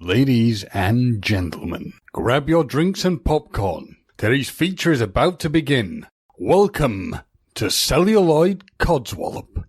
Ladies and gentlemen, grab your drinks and popcorn. Today's feature is about to begin. Welcome to Celluloid Codswallop.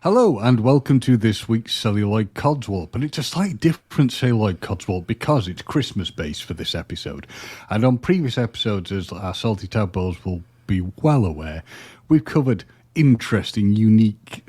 Hello and welcome to this week's Celluloid Codswallop, and it's a slightly different Celluloid Codswallop because it's Christmas based for this episode. And on previous episodes, as our Salty Tadpoles will be well aware, we've covered interesting, unique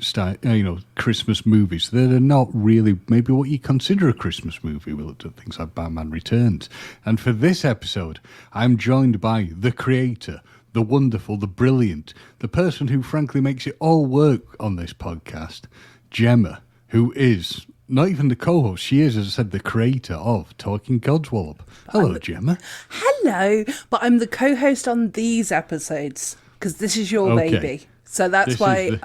Christmas movies that are not really maybe what you consider a Christmas movie. We looked at things like Batman Returns. And for this episode, I'm joined by the creator, the wonderful, the brilliant, the person who frankly makes it all work on this podcast, Gemma, who is not even the co-host, she is, as I said, the creator of Talking Codswallop. Hello, Gemma. Hello, but I'm the co-host on these episodes, because this is your baby. So that's why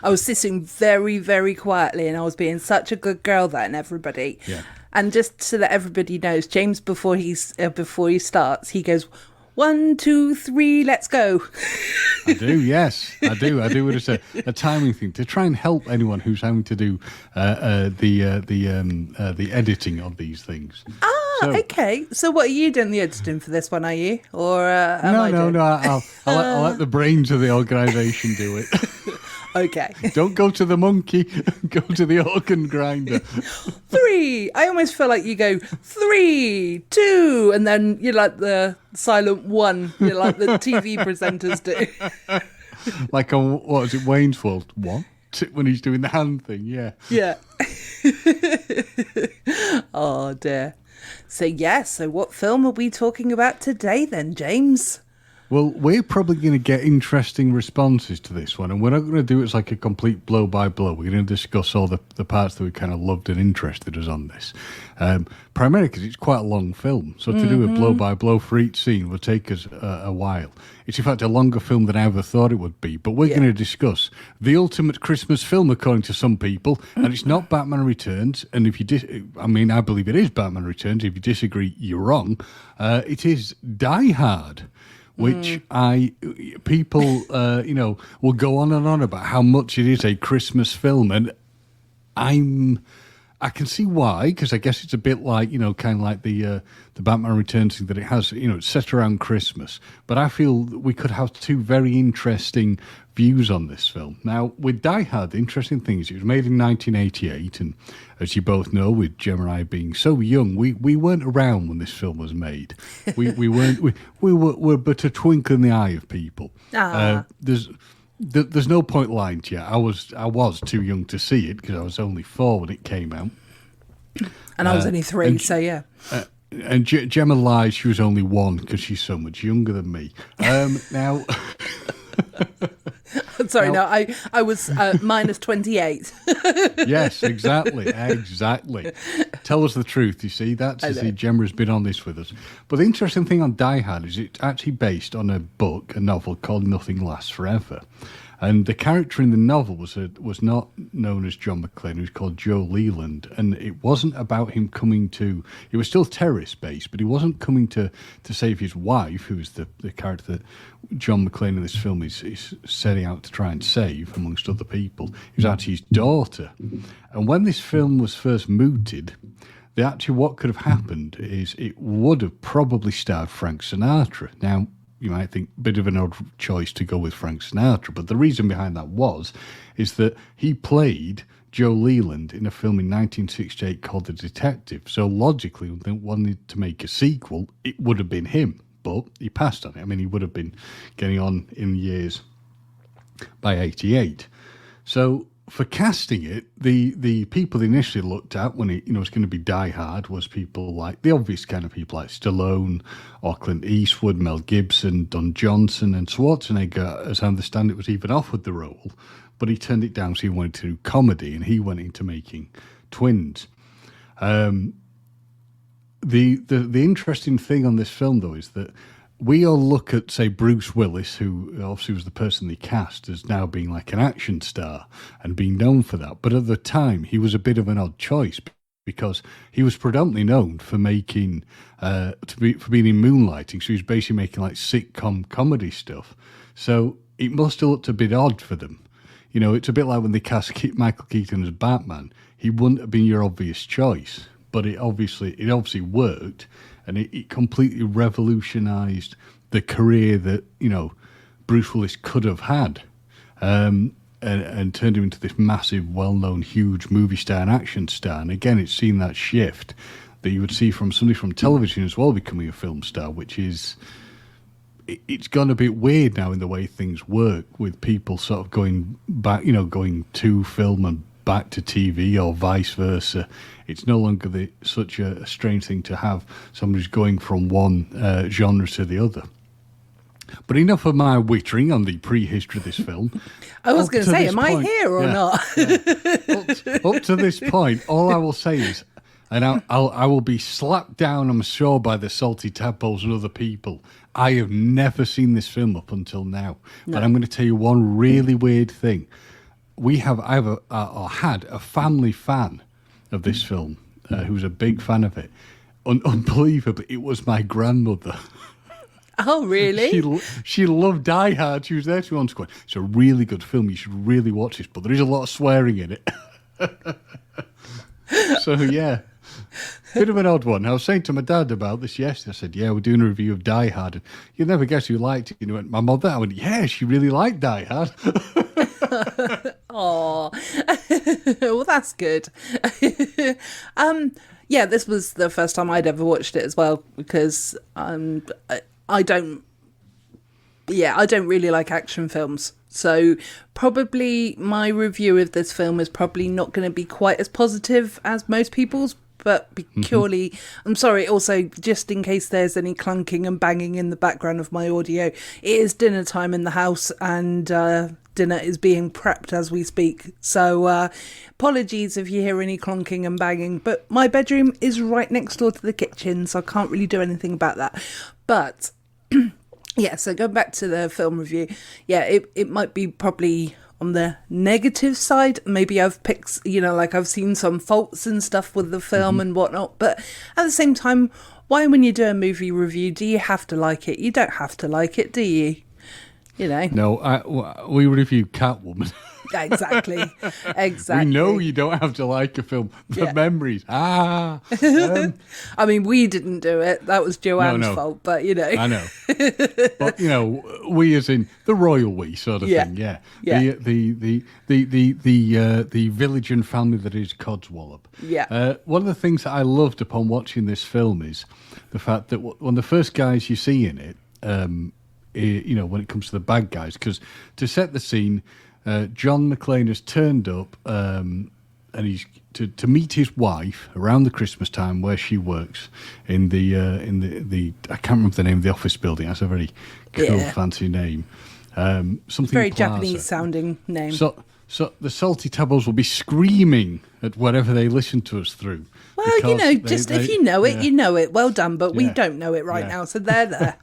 I was sitting very, very quietly, and I was being such a good girl then, everybody. Yeah. And just so that everybody knows, James, before he starts, he goes, 1, 2, 3, let's go. I do, yes. I do. It's a timing thing to try and help anyone who's having to do the editing of these things. Okay. So what are you doing the editing for this one, are you? Or No. I'll let the brains of the organisation do it. Okay. Don't go to the monkey, go to the organ grinder. 3. I almost feel like you go 3, 2, and then you're like the silent 1. You're like the TV presenters do. Like on, what is it, Wayne's World 1? When he's doing the hand thing, yeah. Yeah. Oh, dear. So what film are we talking about today then, James? Well, we're probably going to get interesting responses to this one, and we're not going to do it as like a complete blow-by-blow. We're going to discuss all the parts that we kind of loved and interested us on this, primarily because it's quite a long film, so to do a blow-by-blow for each scene will take us a while. It's in fact a longer film than I ever thought it would be, but we're going to discuss the ultimate Christmas film according to some people, and it's not Batman Returns, and if you I believe it is Batman Returns. If you disagree, you're wrong. It is Die Hard, which people will go on and on about how much it is a Christmas film, and I can see why, because I guess it's a bit like, kind of like the Batman Returns thing, that it has, it's set around Christmas. But I feel that we could have two very interesting views on this film. Now, with Die Hard, the interesting thing is it was made in 1988, and as you both know, with Gemma and I being so young, we weren't around when this film was made. We were but a twinkle in the eye of people. There's no point lying to you. I was too young to see it because I was only 4 when it came out, and I was only 3. So yeah. And Gemma lies. She was only 1 because she's so much younger than me. Now. Sorry, I was minus 28. Yes, exactly. Tell us the truth, you see. Gemma has been on this with us. But the interesting thing on Die Hard is it's actually based on a novel called Nothing Lasts Forever. And the character in the novel was not known as John McClane, he was called Joe Leland. And it wasn't about him coming to... It was still terrorist-based, but he wasn't coming to save his wife, who was the character that John McClane in this film is setting out to try and save, amongst other people. He was actually his daughter. And when this film was first mooted, what could have happened is it would have probably starred Frank Sinatra. Now, you might think a bit of an odd choice to go with Frank Sinatra, but the reason behind that is that he played Joe Leland in a film in 1968 called The Detective. So logically, when they wanted to make a sequel, it would have been him, but he passed on it. I mean, he would have been getting on in years by 88. So for casting it, the people they initially looked at when it was going to be Die Hard was people like the obvious kind of people like Stallone or Clint Eastwood, Mel Gibson, Don Johnson, and Schwarzenegger. As I understand, it was even offered the role, but he turned it down, so he wanted to do comedy, and he went into making Twins. The interesting thing on this film, though, is that we all look at, say, Bruce Willis, who obviously was the person they cast as now being like an action star and being known for that. But at the time, he was a bit of an odd choice because he was predominantly known for making, for being in Moonlighting. So he was basically making like sitcom comedy stuff. So it must have looked a bit odd for them. You know, it's a bit like when they cast Michael Keaton as Batman. He wouldn't have been your obvious choice, but it obviously worked. And it completely revolutionised the career that, you know, Bruce Willis could have had, and turned him into this massive, well-known, huge movie star and action star. And again, it's seen that shift that you would see from somebody from television as well becoming a film star, which is, it's gone a bit weird now in the way things work with people sort of going back, you know, going to film and back to TV or vice versa. It's no longer such a strange thing to have somebody who's going from one genre to the other. But enough of my wittering on the prehistory of this film. I was going to say, am I here or not? Yeah. Up to this point, all I will say is, and I will be slapped down, I'm sure, by the Salty Tadpoles and other people. I have never seen this film up until now. No. But I'm going to tell you one really weird thing. I had a family fan of this film who was a big fan of it. Unbelievably, it was my grandmother. Oh, really? She loved Die Hard. She was there to going, it's a really good film. You should really watch this, but there is a lot of swearing in it. So, yeah. Bit of an odd one. I was saying to my dad about this yesterday. I said, yeah, we're doing a review of Die Hard. And you'll never guess who liked it. And he went, my mother. I went, yeah, she really liked Die Hard. Oh, well, that's good. Yeah, this was the first time I'd ever watched it as well, because I don't really like action films. So probably my review of this film is probably not going to be quite as positive as most people's, but purely, I'm sorry, also, just in case there's any clunking and banging in the background of my audio, it is dinner time in the house, and dinner is being prepped as we speak. So apologies if you hear any clunking and banging, but my bedroom is right next door to the kitchen, so I can't really do anything about that. But yeah, so going back to the film review, yeah, it might be probably on the negative side. Maybe I've picked, you know, like I've seen some faults and stuff with the film and whatnot, but at the same time, why, when you do a movie review, do you have to like it? You don't have to like it, do you? You know. No, we review Catwoman. Exactly. We know you don't have to like a film. The memories. I mean, we didn't do it. That was Joanne's fault, but, you know. I know. But, you know, we as in the royal we sort of thing, yeah. The village and family that is Codswallop. Yeah. One of the things that I loved upon watching this film is the fact that one of the first guys you see in it, you know, when it comes to the bad guys, because to set the scene, John McClane has turned up and he's to meet his wife around the Christmas time where she works in the I can't remember the name of the office building. That's a very cool, fancy name. Something very Plaza. Japanese sounding name. So the Salty Tadpoles will be screaming at whatever they listen to us through. Well, you know, if you know it, you know it. Well done, but we don't know it right now, so they're there.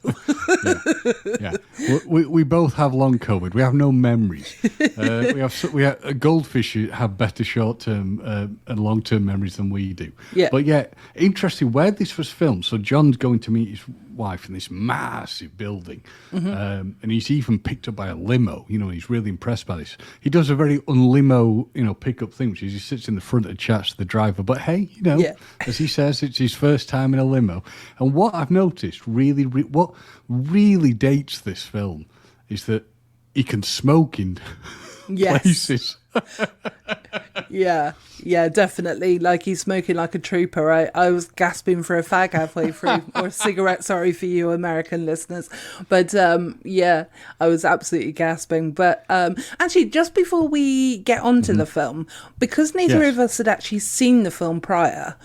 We both have long COVID. We have no memories. We have goldfish have better short-term and long-term memories than we do. Yeah. But yeah, interesting where this was filmed. So John's going to meet his wife in this massive building, and he's even picked up by a limo. You know, he's really impressed by this. He does a very unlimo, you know, pickup thing, which is he sits in the front and chats to the driver. But hey, you know, as he says, it's his first time in a limo. And what I've noticed what really dates this film is that he can smoke in places. Yeah, definitely. Like, he's smoking like a trooper. I was gasping for a fag halfway through, or a cigarette, sorry for you American listeners. But I was absolutely gasping. But actually, just before we get onto the film, because neither of us had actually seen the film prior,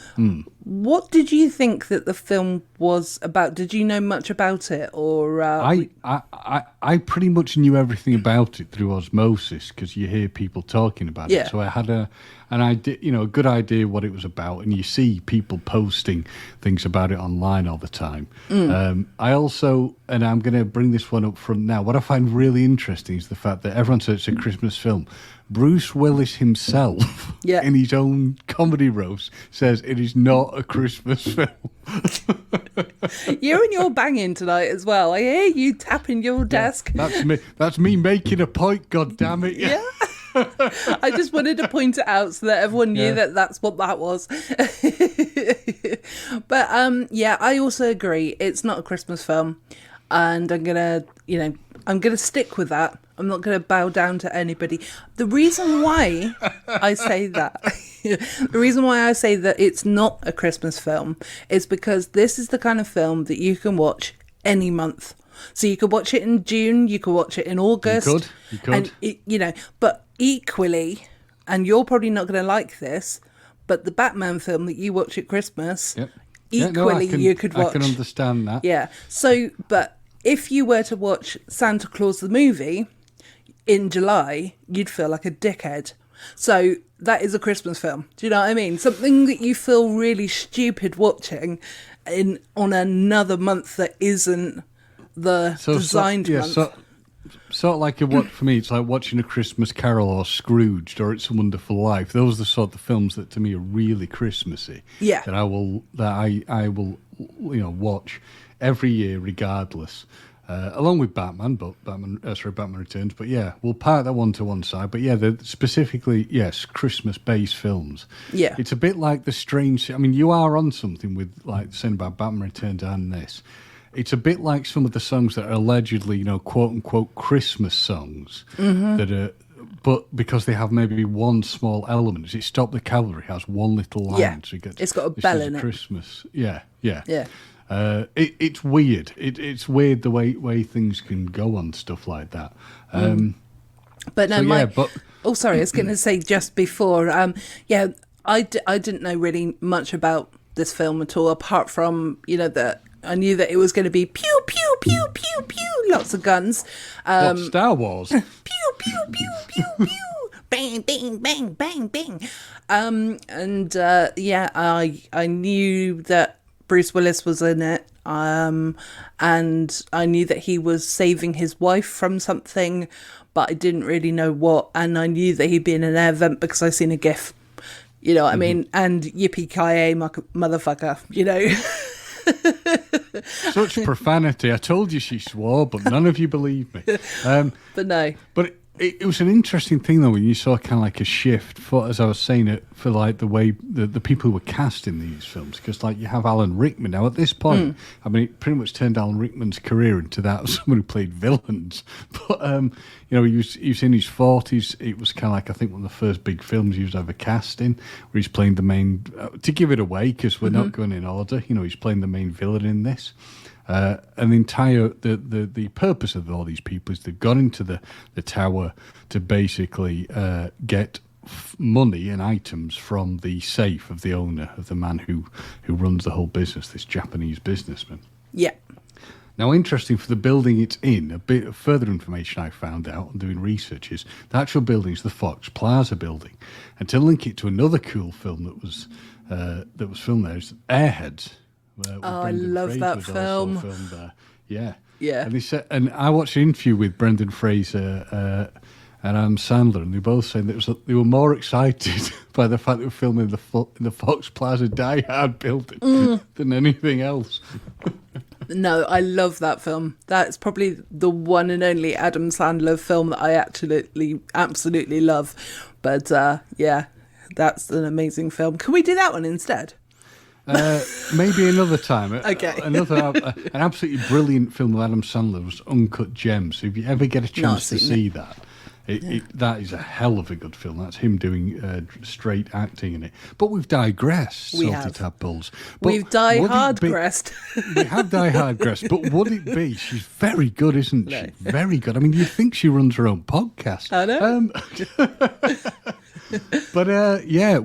what did you think that the film was about? Did you know much about it, or I pretty much knew everything about it through osmosis, because you hear people talking about it. So I had an and I did, a good idea what it was about, and you see people posting things about it online all the time. I also, and I'm going to bring this one up front now, what I find really interesting is the fact that everyone says it's a Christmas film. Bruce Willis himself, in his own comedy roast, says it is not a Christmas film. You and your banging tonight as well. I hear you tapping your desk. That's me making a point, God damn it. Yeah. I just wanted to point it out so that everyone knew that that's what that was. But I also agree. It's not a Christmas film, and I'm gonna stick with that. I'm not going to bow down to anybody. The reason why I say that, it's not a Christmas film is because this is the kind of film that you can watch any month. So you could watch it in June, you could watch it in August. You could. And but equally, and you're probably not going to like this, but the Batman film that you watch at Christmas, equally you could watch. I can understand that. Yeah. So, but if you were to watch Santa Claus the movie in July, you'd feel like a dickhead. So that is a Christmas film. Do you know what I mean? Something that you feel really stupid watching on another month that isn't the designed month. Sort of like for me, it's like watching A Christmas Carol or Scrooged or It's a Wonderful Life. Those are the sort of films that to me are really Christmassy. Yeah. That I will watch every year regardless. Along with Batman, Batman Returns. But yeah, we'll park that one to one side. But yeah, they're specifically, yes, Christmas-based films. Yeah. It's a bit like the strange... I mean, you are on something with, like, saying about Batman Returns and this. It's a bit like some of the songs that are allegedly, quote-unquote Christmas songs that are... But because they have maybe one small element. It Stop the Cavalry has one little line. Yeah, so it's got a bell in it. Christmas. Yeah. Yeah. It's weird. It's weird the way things can go on stuff like that. But no, sorry, I was going to say just before. I didn't know really much about this film at all, apart from that I knew that it was going to be pew pew pew pew pew, lots of guns. Star Wars? Pew pew pew pew pew, bang bang bang bang bang. I knew that Bruce Willis was in it, and I knew that he was saving his wife from something, but I didn't really know what, and I knew that he'd be in an air vent because I seen a gif, you know what I mean, and yippee-ki-yay, motherfucker, Such profanity. I told you she swore, but none of you believe me. But no. But it was an interesting thing, though, when you saw kind of like a shift, as I was saying, for like the way the people who were cast in these films. Because like you have Alan Rickman. Now, at this point, I mean, it pretty much turned Alan Rickman's career into that of someone who played villains. But, he was in his 40s. It was kind of like, I think, one of the first big films he was ever cast in, where he's playing the main... to give it away, because we're not going in order, he's playing the main villain in this. And the purpose of all these people is they've gone into the tower to basically get money and items from the safe of the owner, of the man who runs the whole business, this Japanese businessman. Yeah. Now, interesting for the building it's in, a bit of further information I found out on doing research is the actual building is the Fox Plaza building. And to link it to another cool film that was filmed there is Airheads. I love that film. Filmed there. Yeah. Yeah. And I watched an interview with Brendan Fraser and Adam Sandler, and they both saying that they were more excited by the fact that they were filming in the Fox Plaza Die Hard building than anything else. No, I love that film. That's probably the one and only Adam Sandler film that I absolutely love. But that's an amazing film. Can we do that one instead? Maybe another time. Okay. An absolutely brilliant film of Adam Sandler was Uncut Gems. So if you ever get a chance to see that, that is a hell of a good film. That's him doing straight acting in it. But we've digressed, Salty Tadpoles. We've die-hard-gressed. We have die-hard-gressed, but would it be? She's very good, isn't she? Very good. I mean, you'd think she runs her own podcast. I know. But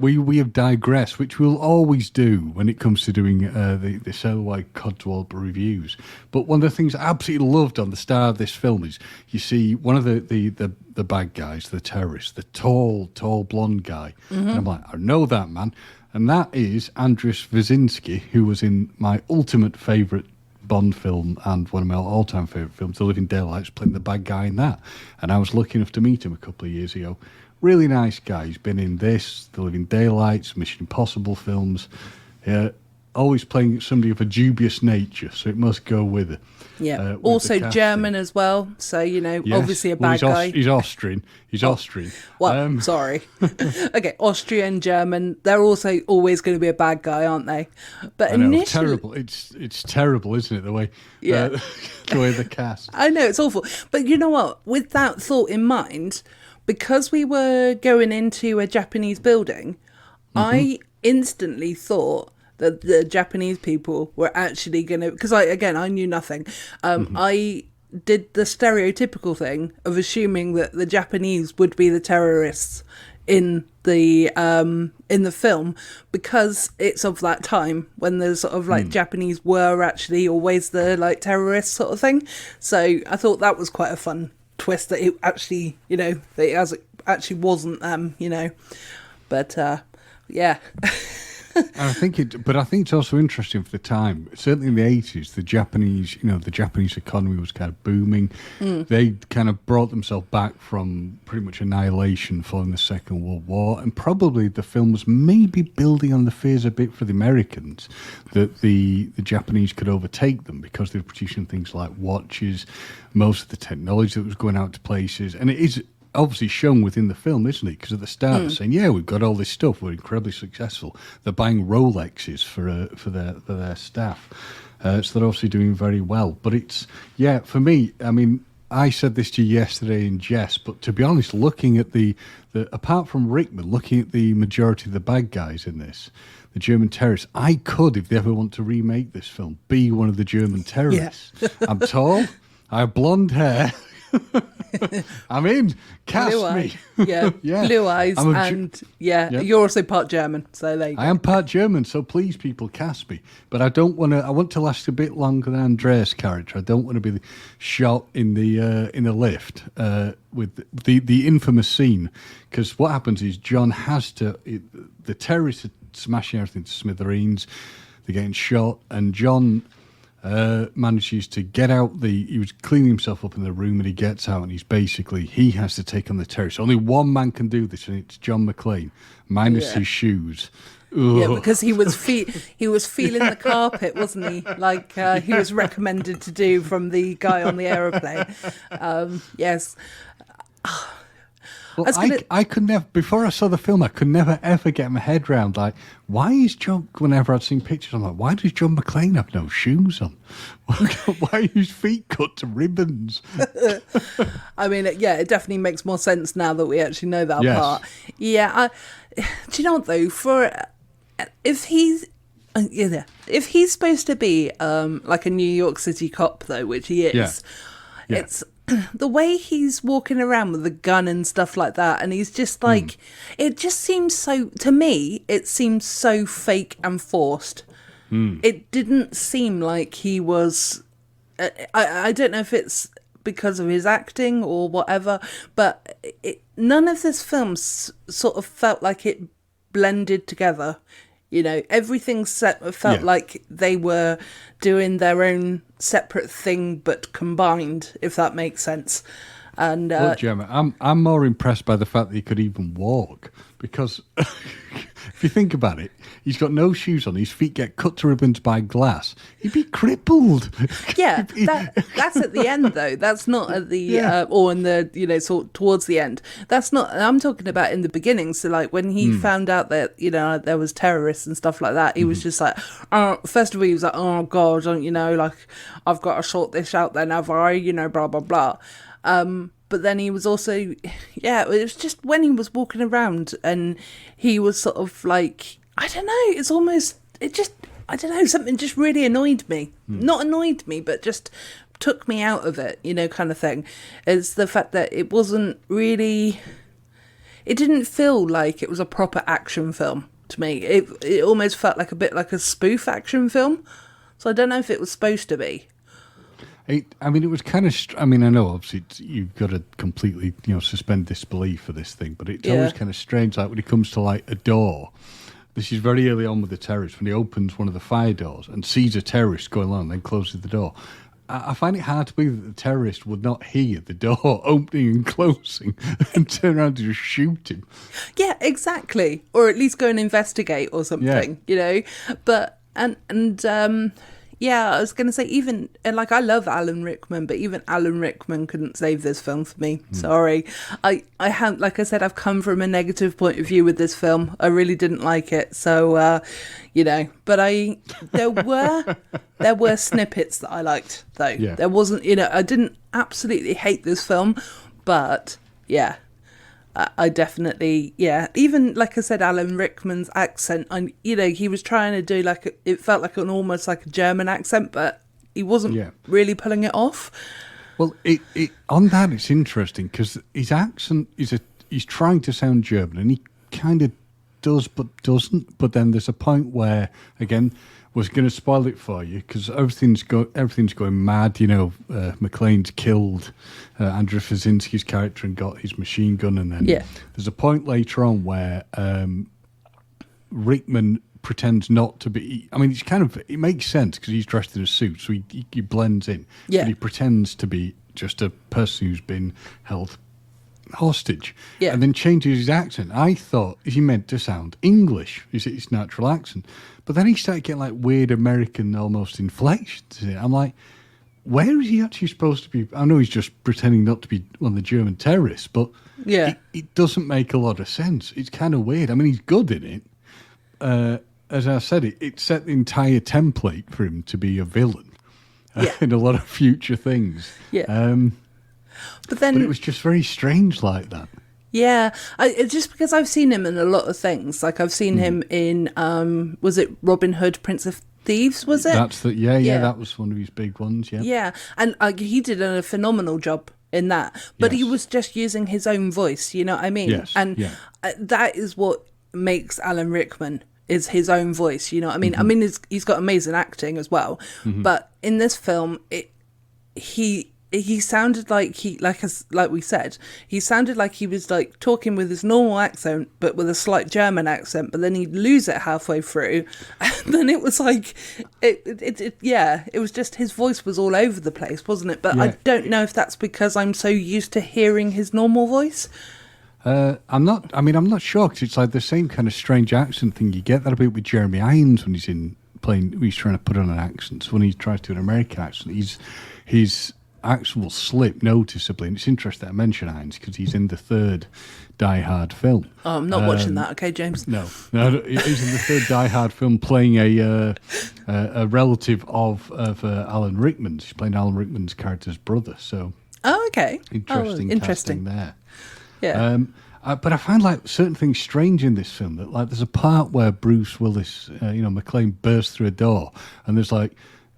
we have digressed, which we'll always do when it comes to doing the Sailor Codswallop reviews. But one of the things I absolutely loved on the start of this film is you see one of the bad guys, the terrorists, the tall blonde guy. And I'm like, I know that man. And that is Andris Wyszynski, who was in my ultimate favourite Bond film and one of my all-time favourite films, The Living Daylights, playing the bad guy in that. And I was lucky enough to meet him a couple of years ago. Really nice guy. He's been in this, The Living Daylights, Mission Impossible films. Always playing somebody of a dubious nature, so it must go with it. Yeah. Also German as well, so, yes. Obviously a bad guy. He's Austrian. Austrian. Well, sorry. Okay, Austrian, German, they're also always going to be a bad guy, aren't they? But I know, initially... terrible. It's terrible, isn't it, the way the way the cast. I know, it's awful. But you know what? With that thought in mind, because we were going into a Japanese building, I instantly thought that the Japanese people were actually going to... Because, I knew nothing. I did the stereotypical thing of assuming that the Japanese would be the terrorists in the film, because it's of that time when the sort of like Japanese were actually always the like terrorists sort of thing. So I thought that was quite a fun twist, that it actually, that it actually wasn't them, But, yeah... I think it's also interesting for the time. Certainly in the 80s, the Japanese economy was kind of booming. They kind of brought themselves back from pretty much annihilation following the Second World War, and probably the film was maybe building on the fears a bit for the Americans that the Japanese could overtake them, because they were producing things like watches, most of the technology that was going out to places, and it is obviously shown within the film, isn't it? Because at the start they're saying, we've got all this stuff, we're incredibly successful. They're buying Rolexes for their staff. So they're obviously doing very well. But it's, for me, I mean, I said this to you yesterday in jest, but to be honest, looking at the apart from Rickman, looking at the majority of the bad guys in this, the German terrorists, I could, if they ever want to remake this film, be one of the German terrorists. Yeah. I'm tall, I have blonde hair. I'm in. Cast me. Yeah, blue eyes, and you're also part German, so there you go. I am part German, so please, people, cast me. But I don't want to. I want to last a bit longer than Andreas' character. I don't want to be shot in the lift with the infamous scene, because what happens is John has to. The terrorists are smashing everything to smithereens. They're getting shot, and John manages to get out he was cleaning himself up in the room, and he gets out, and he has to take on the terrorists. Only one man can do this, and it's John McClane, minus his shoes. Ugh. Yeah, because he was feeling the carpet, wasn't he? Like he was recommended to do from the guy on the aeroplane. Yes. Well, I could never, before I saw the film, I could never ever get my head around, like, why is John, whenever I'd seen pictures, I'm like, why does John McClane have no shoes on? Why are his feet cut to ribbons? I mean, it definitely makes more sense now that we actually know that part. Yeah, do you know what, though, if he's supposed to be like a New York City cop, though, which he is, it's... the way he's walking around with a gun and stuff like that, and he's just like, it just seems so, to me, it seems so fake and forced. It didn't seem like he was, I don't know if it's because of his acting or whatever, but none of this film sort of felt like it blended together. Everything felt like they were doing their own separate thing, but combined, if that makes sense. And look, Gemma, I'm more impressed by the fact that he could even walk, because if you think about it, he's got no shoes on, his feet get cut to ribbons by glass. He'd be crippled. Yeah, that's at the end, though. That's not at the or in the sort towards the end. That's not. I'm talking about in the beginning. So like when he found out that there was terrorists and stuff like that, he was just like, first of all, he was like, oh God, like I've got to sort this out. Then have I? Blah blah blah. But then he was also, it was just when he was walking around and he was sort of like, I don't know, I don't know, something just really annoyed me. Not annoyed me, but just took me out of it, kind of thing. It's the fact that it wasn't really, it didn't feel like it was a proper action film to me. It almost felt like a bit like a spoof action film. So I don't know if it was supposed to be. It was kind of. I know obviously you've got to completely, suspend disbelief for this thing, but it's always kind of strange. Like when it comes to like a door, this is very early on with the terrorist when he opens one of the fire doors and sees a terrorist going along, and then closes the door. I find it hard to believe that the terrorist would not hear the door opening and closing and turn around to just shoot him. Yeah, exactly, or at least go and investigate or something. But yeah, I was going to say I love Alan Rickman, but even Alan Rickman couldn't save this film for me. Sorry. I have, like I said, I've come from a negative point of view with this film. I really didn't like it. So, but there were snippets that I liked though. Yeah. There wasn't, I didn't absolutely hate this film, but yeah. I definitely, even like I said, Alan Rickman's accent, he was trying to do it felt like almost like a German accent, but he wasn't really pulling it off. Well, on that it's interesting because his accent he's trying to sound German, and he kind of does but doesn't. But then there's a point where, again, was going to spoil it for you because everything's going mad. McClane's killed Andrew Fazinski's character and got his machine gun, and then there's a point later on where Rickman pretends not to be. I mean, it makes sense because he's dressed in a suit, so he blends in. Yeah. But he pretends to be just a person who's been held hostage, and then changes his accent. I thought he meant to sound English, his natural accent, but then he started getting like weird American almost inflections in it. I'm like, where is he actually supposed to be? I know he's just pretending not to be one of the German terrorists, but it doesn't make a lot of sense. It's kind of weird. I mean, he's good in it. As I said, it set the entire template for him to be a villain in a lot of future things. But it was just very strange like that. Yeah, just because I've seen him in a lot of things. Like I've seen him in, was it Robin Hood, Prince of Thieves, was it? That's that was one of his big ones, Yeah, and he did a phenomenal job in that. But he was just using his own voice, you know what I mean? Yes, and that is what makes Alan Rickman, is his own voice, you know what I mean? I mean, he's got amazing acting as well. But in this film, he sounded like like we said, he sounded like he was like talking with his normal accent, but with a slight German accent. But then he'd lose it halfway through, and then it was like, it was just his voice was all over the place, wasn't it? But I don't know if that's because I'm so used to hearing his normal voice. I'm not sure because it's like the same kind of strange accent thing you get that a bit with Jeremy Irons when he's trying to put on an accent. So when he tries to do an American accent, his accent will slip noticeably. And it's interesting that I mention Irons because he's in the third Die Hard film. Oh, I'm not watching that. Okay, James. No, he's in the third Die Hard film playing a relative of Alan Rickman's. He's playing Alan Rickman's character's brother. So, okay, interesting casting there. Yeah. But I find like certain things strange in this film. That like there's a part where Bruce Willis, McClane bursts through a door, and there's like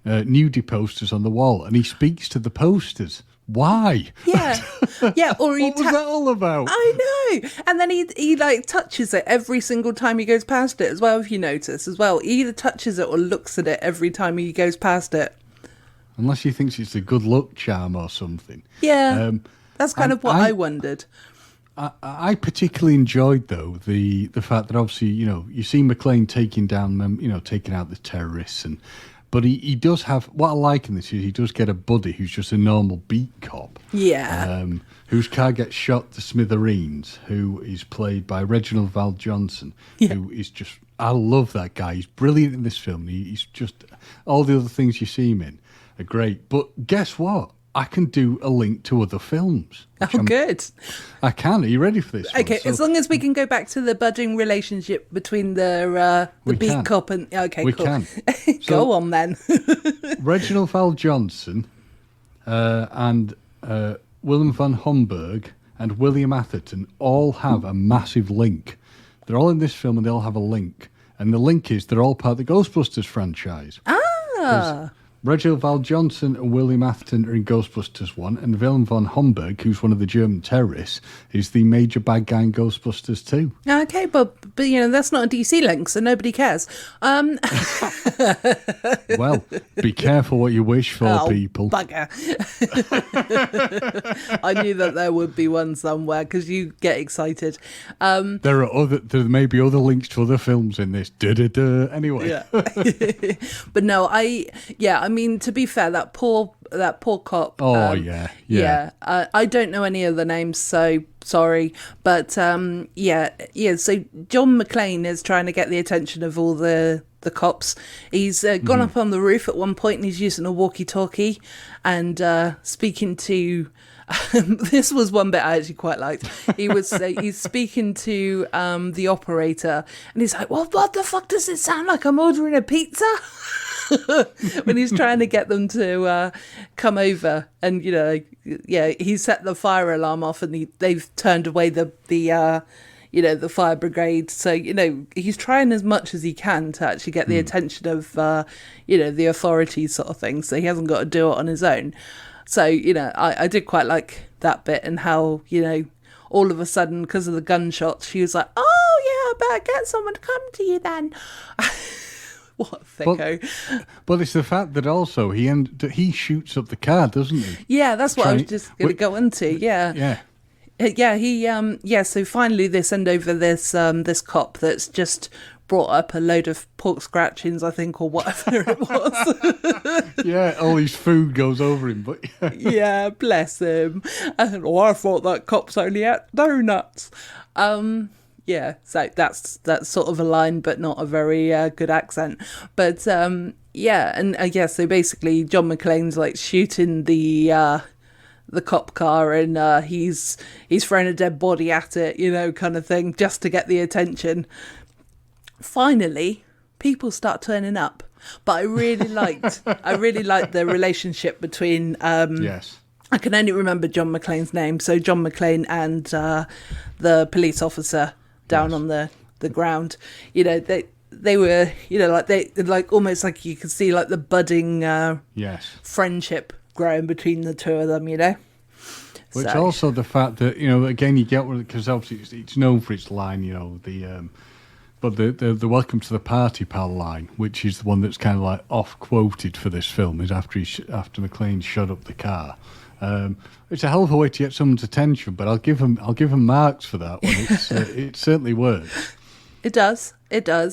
nudie posters on the wall, and he speaks to the posters. Why? Yeah. Or what was that all about? I know. And then he like touches it every single time he goes past it as well. If you notice as well, he either touches it or looks at it every time he goes past it. Unless he thinks it's a good luck charm or something. Yeah. That's kind of what I wondered. I particularly enjoyed, though, the fact that obviously, you see McClane taking out the terrorists, but he does have, what I like in this is he does get a buddy who's just a normal beat cop. Yeah. Whose car gets shot to smithereens, who is played by Reginald Val Johnson, who is just, I love that guy. He's brilliant in this film. He's just, all the other things you see him in are great. But guess what? I can do a link to other films. Oh, good. I can. Are you ready for this? Okay, as long as we can go back to the budding relationship between the beat cop and... Okay, we cool. can. Go on, then. Reginald Val Johnson and Willem van Homburg and William Atherton all have a massive link. They're all in this film and they all have a link. And the link is they're all part of the Ghostbusters franchise. Reginald Val Johnson and William Afton are in Ghostbusters 1, and Willem von Homburg, who's one of the German terrorists, is the major bad guy in Ghostbusters 2. Okay, but that's not a DC link, so nobody cares. Well, be careful what you wish for, people. Bugger. I knew that there would be one somewhere because you get excited. There may be other links to other films in this. Anyway. Yeah. But no, I mean, to be fair, that poor cop. Oh, yeah. I don't know any of the names, so sorry. But, so John McClane is trying to get the attention of all the cops. He's gone up on the roof at one point and he's using a walkie-talkie and speaking to... this was one bit I actually quite liked. He's speaking to the operator and he's like, well, what the fuck does it sound like? I'm ordering a pizza? When he's trying to get them to come over, and he set the fire alarm off and they've turned away the fire brigade. So he's trying as much as he can to actually get the attention of the authorities, sort of thing. So he hasn't got to do it on his own. So I did quite like that bit, and how all of a sudden, because of the gunshots, she was like, oh yeah, I better get someone to come to you then. What a thicko. But it's the fact that also he shoots up the car, doesn't he? Yeah, that's what I was just going to go into. Yeah. Yeah. So finally they send over this cop that's just brought up a load of pork scratchings, I think, or whatever it was. Yeah, all his food goes over him, but yeah, bless him. And I thought that cops only ate donuts. Yeah, so that's sort of a line, but not a very good accent. But so basically John McClane's like shooting the cop car, and he's throwing a dead body at it, kind of thing, just to get the attention. Finally, people start turning up, but I really liked the relationship between yes. I can only remember John McClane's name, so John McClane and the police officer down on the ground. They were like almost like you could see like the budding friendship growing between the two of them. Which also the fact that again you get, because obviously it's known for its line, but the welcome to the party pal line, which is the one that's kind of like off quoted for this film, is after McClane shut up the car. It's a hell of a way to get someone's attention, but I'll give him marks for that one. It certainly works. It does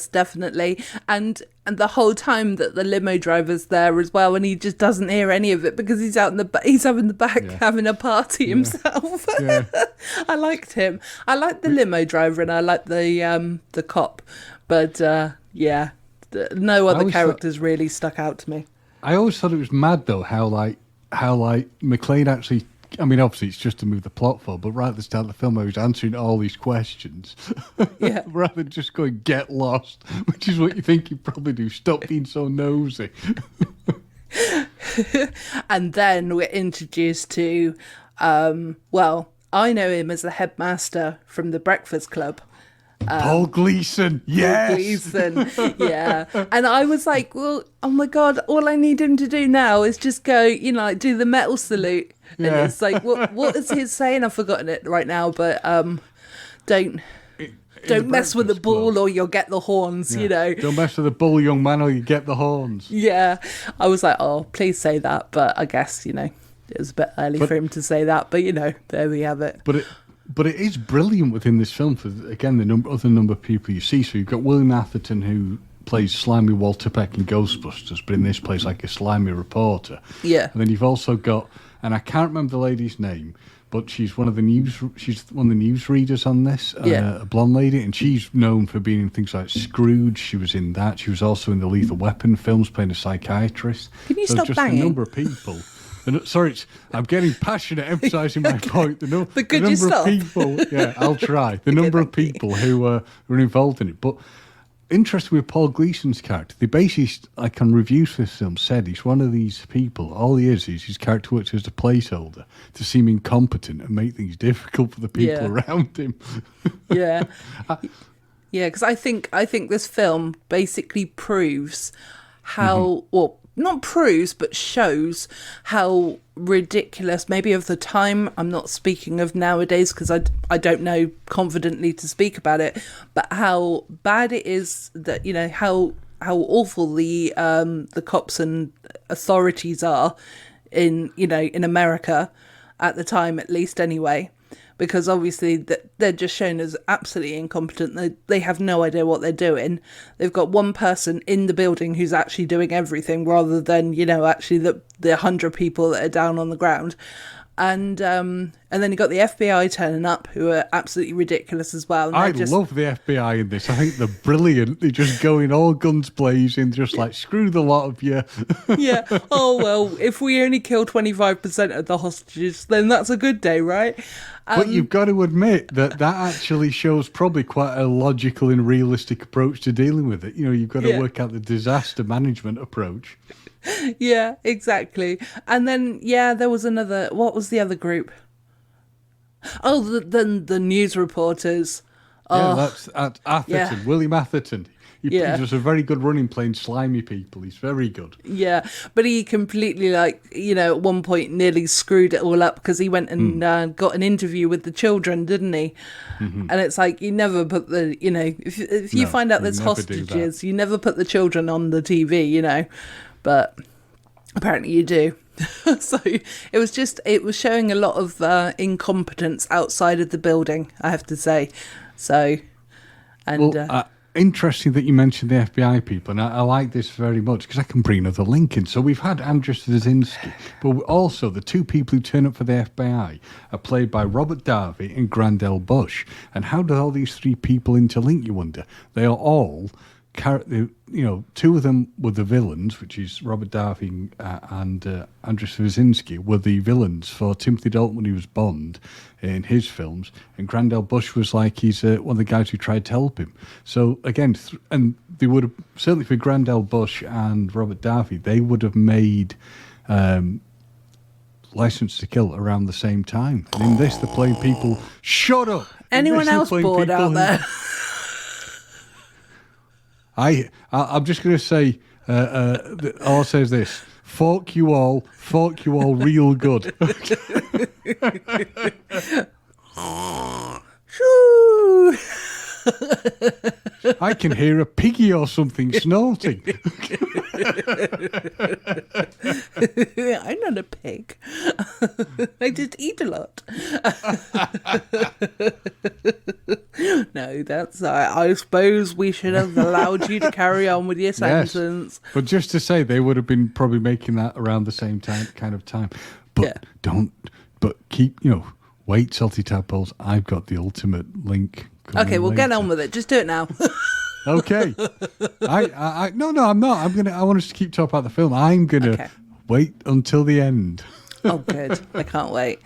definitely, and the whole time that the limo driver's there as well, and he just doesn't hear any of it because he's out in he's up in the back having a party himself. Yeah. I liked him. I liked the limo driver, and I liked the cop, but no other characters really stuck out to me. I always thought it was mad though how McClane actually, I mean, obviously it's just to move the plot forward, but right at the start of the film I was answering all these questions. Yeah. Rather than just going, get lost, which is what you think he'd probably do. Stop being so nosy. And then we're introduced to, I know him as the headmaster from the Breakfast Club. Paul Gleason, yes! Paul Gleason, yeah. And I was like, well, oh my God, all I need him to do now is just go, do the metal salute. Yeah. And it's like, what is he saying? I've forgotten it right now, but don't mess with the bull or you'll get the horns, Don't mess with the bull, young man, or you get the horns. Yeah. I was like, oh, please say that. But I guess, it was a bit early for him to say that. But, there we have it. But it is brilliant within this film for, again, the other number of people you see. So you've got William Atherton, who plays slimy Walter Peck in Ghostbusters, but in this plays like a slimy reporter. Yeah. And then you've also got, and I can't remember the lady's name, but she's one of the newsreaders on this, a blonde lady, and she's known for being in things like Scrooge. She was in that. She was also in the Lethal Weapon films, playing a psychiatrist. Can you stop banging? A number of people. Sorry, I'm getting passionate, emphasising my point. The number of people, I'll try. The number of people who were involved in it. But interesting with Paul Gleason's character, they basically, like on reviews for this film, said he's one of these people. All he is his character works as a placeholder to seem incompetent and make things difficult for the people around him. Yeah. Yeah, because I think this film basically proves how, not proves, but shows how ridiculous, maybe of the time, I'm not speaking of nowadays because I don't know confidently to speak about it, but how bad it is that, how awful the cops and authorities are in America at the time, at least anyway. Because obviously they're just shown as absolutely incompetent. They have no idea what they're doing. They've got one person in the building who's actually doing everything rather than, actually the 100 people that are down on the ground. And then you got the FBI turning up, who are absolutely ridiculous as well. And I love the FBI in this. I think they're brilliant. They're just going all guns blazing, just like, screw the lot of you. Yeah. Oh, well, if we only kill 25% of the hostages, then that's a good day, right? But you've got to admit that actually shows probably quite a logical and realistic approach to dealing with it. You've got to work out the disaster management approach. Yeah, exactly. And then, there was another... What was the other group? Oh, the news reporters. Yeah, that's Atherton, yeah. William Atherton. He does a very good running playing slimy people. He's very good. Yeah, but he completely, at one point nearly screwed it all up because he went and got an interview with the children, didn't he? Mm-hmm. And it's like, you never put the, if you find out there's hostages, you never put the children on the TV, But apparently you do. So it was showing a lot of incompetence outside of the building, I have to say. So, and... interesting that you mentioned the FBI people, and I like this very much because I can bring another link in. So we've had Andrew Straczynski, but also the two people who turn up for the FBI are played by Robert Davi and Grandel Bush. And how do all these three people interlink, you wonder? They are all... two of them were the villains, which is Robert Davi and Andrew Straczynski were the villains for Timothy Dalton when he was Bond in his films, and Grandel Bush was he's one of the guys who tried to help him. So again, and they would have, certainly for Grandel Bush and Robert Davi, they would have made License to Kill around the same time. And in this, they're playing people... Shut up! Anyone else bored out there? I'm just going to say, all I'll say is this: fork you all real good. I can hear a piggy or something snorting. I'm not a pig. I just eat a lot. No, that's... I suppose we should have allowed you to carry on with your sentence. Yes, but just to say, they would have been probably making that around the same time. But but keep, wait, Salty Tadpoles, I've got the ultimate link. Okay, we'll get on with it. Just do it now. Okay. No, I'm not. I want us to keep talking about the film. I'm gonna wait until the end. Oh, good. I can't wait.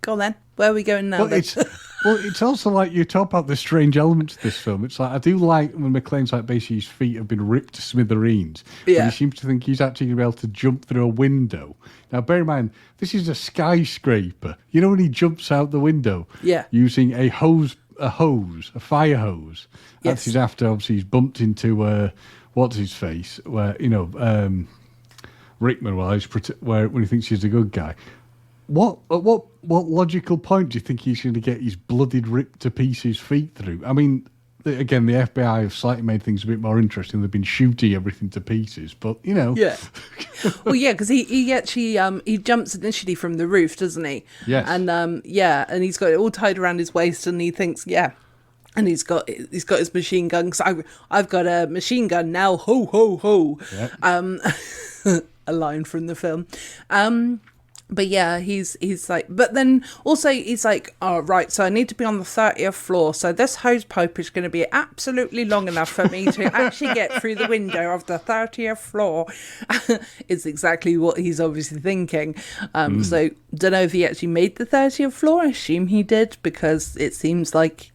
Go on then. Where are we going now? It's also like you talk about the strange elements of this film. It's like, I do like when McClane's basically his feet have been ripped to smithereens. Yeah. And he seems to think he's actually going to be able to jump through a window. Now, bear in mind, this is a skyscraper. You know when he jumps out the window? Yeah. Using a fire hose. That's his after, obviously, he's bumped into, what's his face? Where, Rickman, when he thinks he's a good guy. What logical point do you think he's going to get his bloodied, ripped to pieces feet through? I mean, again, the FBI have slightly made things a bit more interesting. They've been shooting everything to pieces, but Yeah. Well, yeah, because he actually he jumps initially from the roof, doesn't he? Yes. And and he's got it all tied around his waist, and he thinks, and he's got his machine gun. Because I've got a machine gun now. Ho ho ho. Yep. A line from the film. But yeah, he's like, but then also he's like, oh, right, so I need to be on the 30th floor. So this hose pipe is going to be absolutely long enough for me to actually get through the window of the 30th floor. It's exactly what he's obviously thinking. So don't know if he actually made the 30th floor. I assume he did, because it seems like,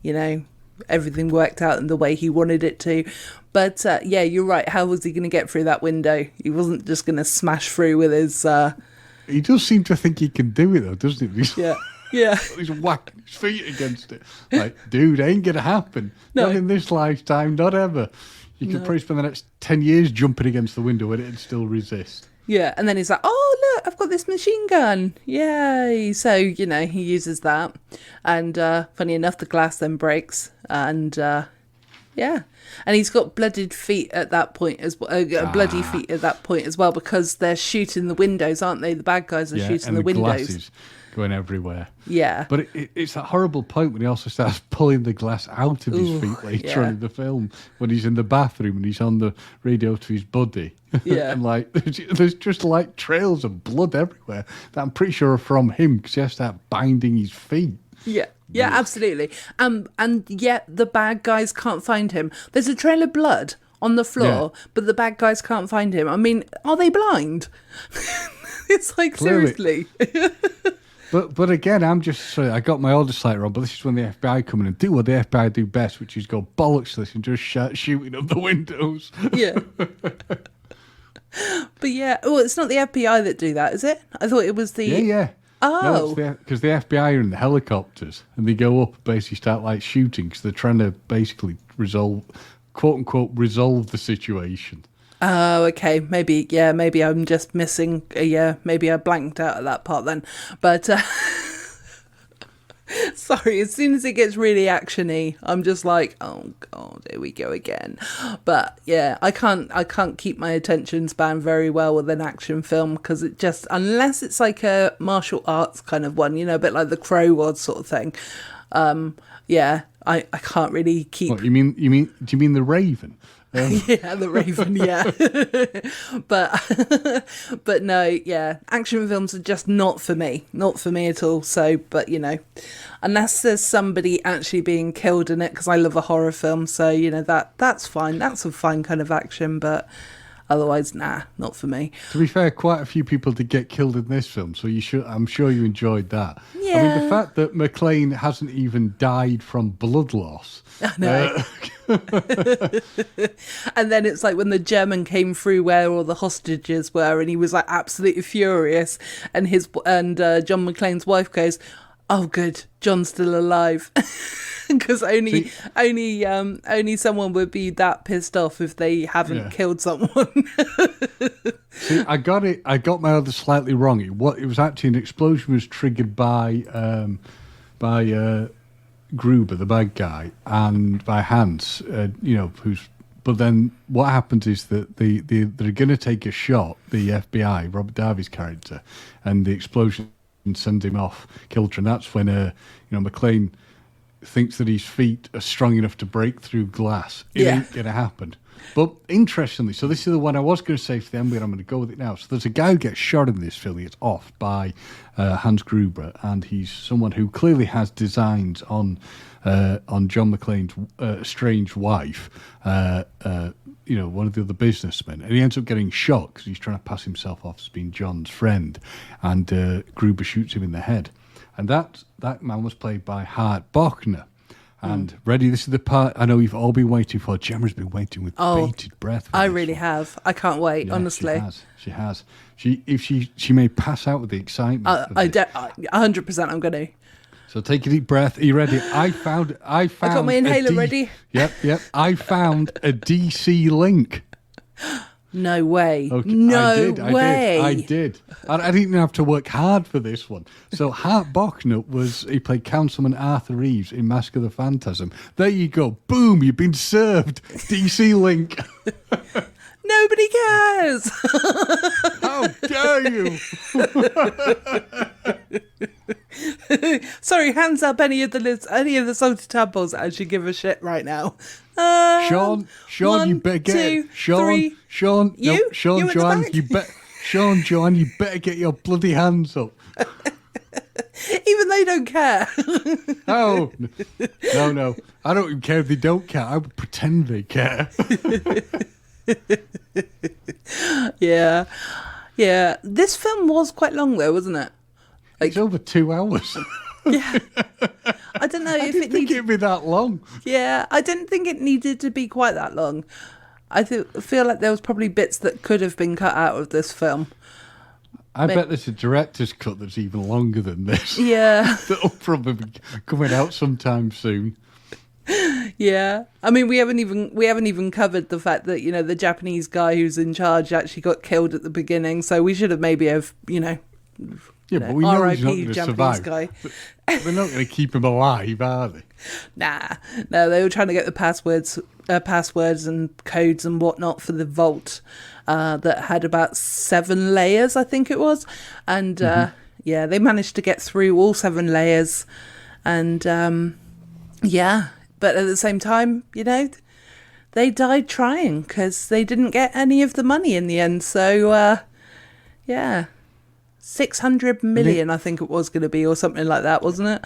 everything worked out in the way he wanted it to. But you're right. How was he going to get through that window? He wasn't just going to smash through with his... He does seem to think he can do it, though, doesn't he? Yeah. He's whacking his feet against it. Like, dude, ain't going to happen. No. Not in this lifetime, not ever. You could probably spend the next 10 years jumping against the window and it'd still resist. Yeah, and then he's like, oh, look, I've got this machine gun. Yay. So, you know, he uses that. And funny enough, the glass then breaks. And, yeah. And he's got bloodied feet at that point as well. Bloody feet at that point as well, because they're shooting the windows, aren't they? The bad guys are shooting the windows. Glasses going everywhere. Yeah. But it's that horrible point when he also starts pulling the glass out of his feet later on in the film, when he's in the bathroom and he's on the radio to his buddy. Yeah. And like, there's just like trails of blood everywhere that I'm pretty sure are from him, because he has to start binding his feet. Yeah. Yeah, absolutely. And yet the bad guys can't find him. There's a trail of blood on the floor, but the bad guys can't find him. I mean, are they blind? It's like, clearly. Seriously. But again, I got my order slightly wrong, but this is when the FBI come in and do what the FBI do best, which is go bollocks to this and just shooting up the windows. Yeah. But yeah, it's not the FBI that do that, is it? I thought it was the... Yeah. Oh. Because the FBI are in the helicopters and they go up and basically start like shooting because they're trying to basically quote unquote, resolve the situation. Oh, okay. Maybe I'm just missing. Maybe I blanked out at that part then. But sorry, as soon as it gets really actiony, I'm just like, oh god, here we go again. But yeah, I can't keep my attention span very well with an action film, because it just, unless it's like a martial arts kind of one, you know, a bit like The Crow was sort of thing. Yeah, I can't really keep. What, do you mean The Raven? Yeah, The Raven, yeah. but no, yeah, action films are just not for me at all. So, but you know, unless there's somebody actually being killed in it, because I love a horror film, so you know, that's fine. That's a fine kind of action, but otherwise, nah, not for me. To be fair, quite a few people did get killed in this film, so I'm sure you enjoyed that. Yeah. I mean, the fact that McClane hasn't even died from blood loss. I know. And then it's like when the German came through where all the hostages were, and he was like absolutely furious, and John McClane's wife goes, "Oh, good, John's still alive," because only someone would be that pissed off if they haven't killed someone. See, I got my other slightly wrong. It was actually an explosion was triggered by Gruber, the bad guy, and by Hans, But then what happens is that they're going to take a shot, the FBI, Robert Davi's character, and the explosion sends him off kilter. And that's when McClane thinks that his feet are strong enough to break through glass. It ain't going to happen. But interestingly, so this is the one I was going to say to the end, but I'm going to go with it now. So there's a guy who gets shot in this film. It's off by Hans Gruber, and he's someone who clearly has designs on John McClane's estranged wife, one of the other businessmen. And he ends up getting shot because he's trying to pass himself off as being John's friend, and Gruber shoots him in the head. And that man was played by Hart Bochner. And ready, this is the part I know you've all been waiting for. Gemma's been waiting with bated breath. I really have. I can't wait, honestly. She has. She may pass out with the excitement. 100% I'm going to. So take a deep breath. Are you ready? I got my inhaler ready. Yep. I found a DC link. No way. Okay. No way. I did. I didn't even have to work hard for this one. So Hart Bochner he played Councilman Arthur Reeves in Mask of the Phantasm. There you go. Boom, you've been served. DC link. Nobody cares. How dare you? Sorry, hands up any of the salted tadpoles that actually give a shit right now. Sean, you better get it. Sean, Joanne, you better get your bloody hands up. Even they don't care. No. I don't even care if they don't care. I would pretend they care. Yeah. This film was quite long though, wasn't it? It's over 2 hours. Yeah. I don't know if it needed to be that long. Yeah, I didn't think it needed to be quite that long. I feel like there was probably bits that could have been cut out of this film. I bet there's a director's cut that's even longer than this. Yeah. That'll probably be coming out sometime soon. Yeah, I mean, we haven't even covered the fact that, you know, the Japanese guy who's in charge actually got killed at the beginning. So we should have maybe but we know he's not going to Japanese survive. guy. They're not going to keep him alive, are they? No, they were trying to get the passwords and codes and whatnot for the vault that had about 7 layers, I think it was, and they managed to get through all 7 layers, and but at the same time, you know, they died trying because they didn't get any of the money in the end. So 600 million, I think it was going to be, or something like that, wasn't it?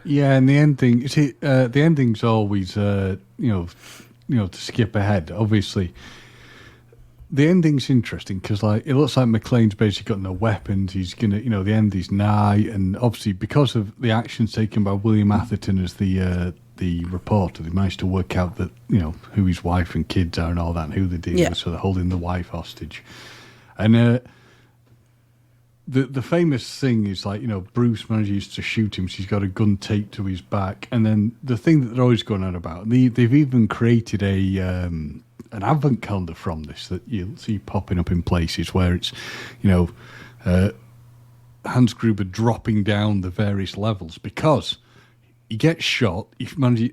Yeah, and the ending, the ending's always, to skip ahead. Obviously, the ending's interesting because, like, it looks like McClane's basically got no weapons. He's gonna, the end is nigh, and obviously because of the actions taken by William Atherton as the reporter, they managed to work out that, who his wife and kids are and all that, and who they're dealing with. So they're holding the wife hostage, and The famous thing is, like, Bruce manages to shoot him, so he's got a gun taped to his back. And then the thing that they're always going on about, they've even created an advent calendar from this that you'll see popping up in places where it's, Hans Gruber dropping down the various levels because he gets shot.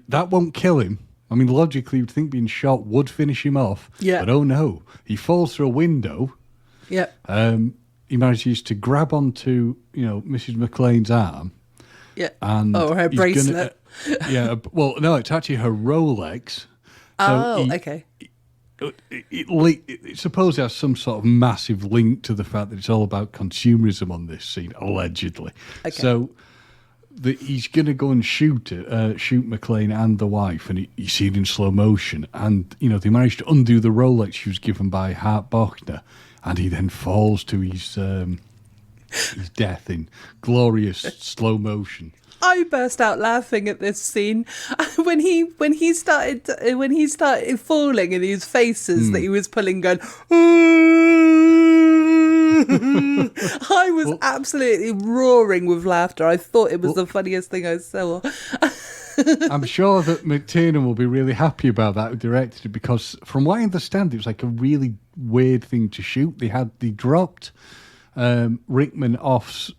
That won't kill him. I mean, logically, you'd think being shot would finish him off. Yeah. But oh no, he falls through a window. Yeah. He manages to grab onto, Mrs. McClane's arm. Yeah. And her bracelet. Well, no, it's actually her Rolex. Okay. It supposed to have some sort of massive link to the fact that it's all about consumerism on this scene, allegedly. Okay. So he's going to go and shoot McClane and the wife, and you see it in slow motion. And, they managed to undo the Rolex she was given by Hart Bochner. And he then falls to his death in glorious slow motion. I burst out laughing at this scene when he started falling, and his faces that he was pulling, going. I was absolutely roaring with laughter. I thought it was the funniest thing I saw. I'm sure that McTiernan will be really happy about that, who directed it, because from what I understand, it was like a really weird thing to shoot. They dropped Rickman off,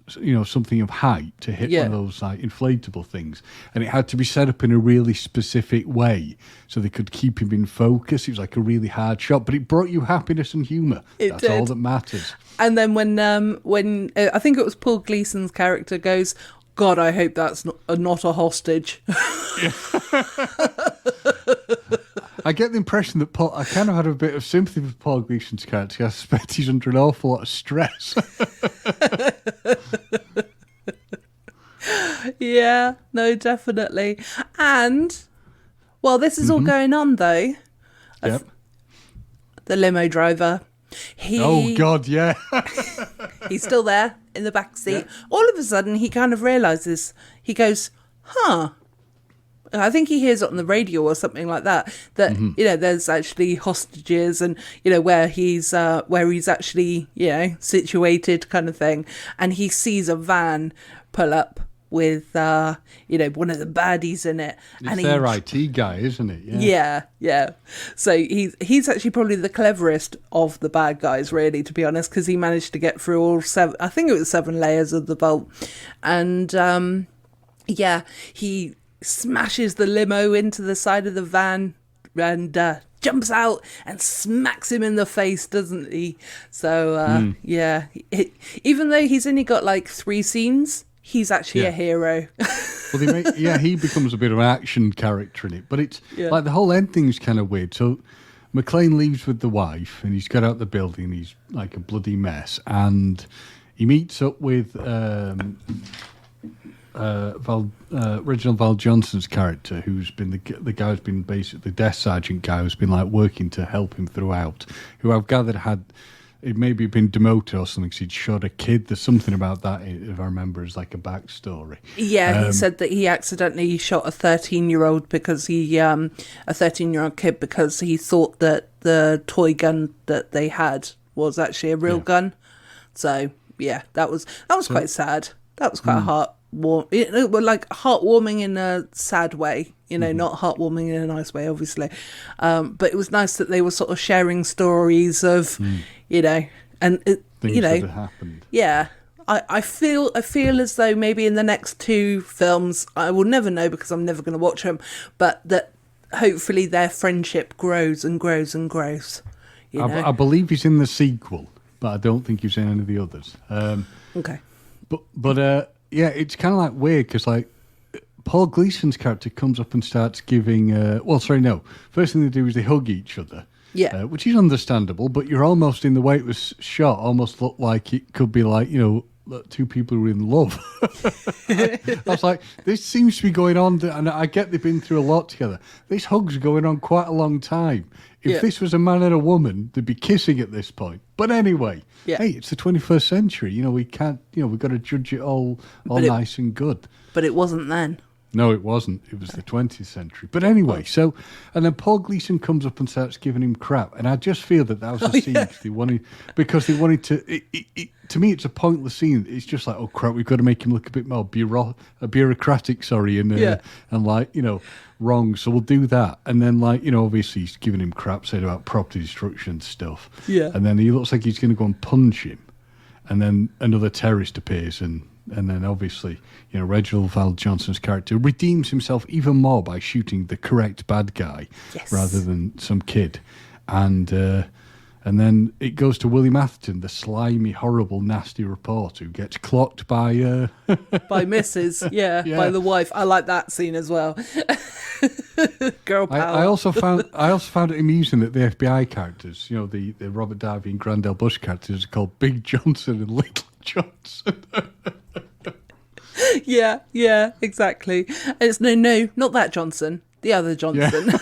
something of height to hit one of those like inflatable things, and it had to be set up in a really specific way so they could keep him in focus. It was like a really hard shot, but it brought you happiness and humour. That's all that matters. And then when I think it was Paul Gleason's character goes, God, I hope that's not a hostage. I get the impression that I kind of had a bit of sympathy with Paul Gleason's character. I suspect he's under an awful lot of stress. Yeah, no, definitely. And while this is all going on, though, the limo driver, oh God, yeah. He's still there in the back seat. Yeah. All of a sudden, he kind of realizes. He goes, "Huh." I think he hears it on the radio or something like that. That there's actually hostages, and where he's actually situated, kind of thing. And he sees a van pull up with one of the baddies in it. It's their IT guy, isn't it? Yeah. So he's actually probably the cleverest of the bad guys, really, to be honest, because he managed to get through all 7. I think it was 7 layers of the vault, and he smashes the limo into the side of the van and jumps out and smacks him in the face, doesn't he? So even though he's only got like 3 scenes, he's actually a hero. Well, he becomes a bit of an action character in it, but it's like the whole ending's kind of weird. So McClane leaves with the wife, and he's got out the building. He's like a bloody mess, and he meets up with Reginald Val Johnson's character, who's been the guy who's been basically the desk sergeant guy who's been like working to help him throughout. Who I've gathered had. It maybe been demoted or something because he'd shot a kid. There's something about that, if I remember, as like a backstory. Yeah, he said that he accidentally shot a 13-year-old because a 13-year-old kid because he thought that the toy gun that they had was actually a real gun. So yeah, that was quite sad. That was quite like heartwarming in a sad way, not heartwarming in a nice way, obviously. But it was nice that they were sort of sharing stories of, and things that had happened. Yeah. I feel as though maybe in the next two films, I will never know because I'm never going to watch them, but that hopefully their friendship grows and grows and grows. I believe he's in the sequel, but I don't think he's in any of the others. Okay. But yeah, it's kind of like weird because like Paul Gleason's character comes up and starts giving. First thing they do is they hug each other. Yeah. Which is understandable, but you're almost in the way it was shot, almost looked like it could be like, two people who are in love. I was like, this seems to be going on, and I get they've been through a lot together. This hug's going on quite a long time. If this was a man and a woman, they'd be kissing at this point. But anyway, hey, it's the 21st century. We can't, we've got to judge it all nice and good. But it wasn't then. No, it wasn't. It was the 20th century. But anyway, and then Paul Gleason comes up and starts giving him crap. And I just feel that was a scene they wanted to... to me, it's a pointless scene. It's just like, oh, crap, we've got to make him look a bit more bureaucratic, and wrong. So we'll do that. And then, obviously he's giving him crap, saying about property destruction stuff. Yeah. And then he looks like he's going to go and punch him. And then another terrorist appears and then obviously, Reginald VelJohnson's character redeems himself even more by shooting the correct bad guy rather than some kid. And then it goes to William Atherton, the slimy, horrible, nasty reporter who gets clocked by... by Mrs. Yeah, by the wife. I like that scene as well. Girl power. I also found it amusing that the FBI characters, the Robert Darby and Grandel Bush characters are called Big Johnson and Little Johnson. Yeah, exactly. And it's no, not that Johnson. The other Johnson. Yeah.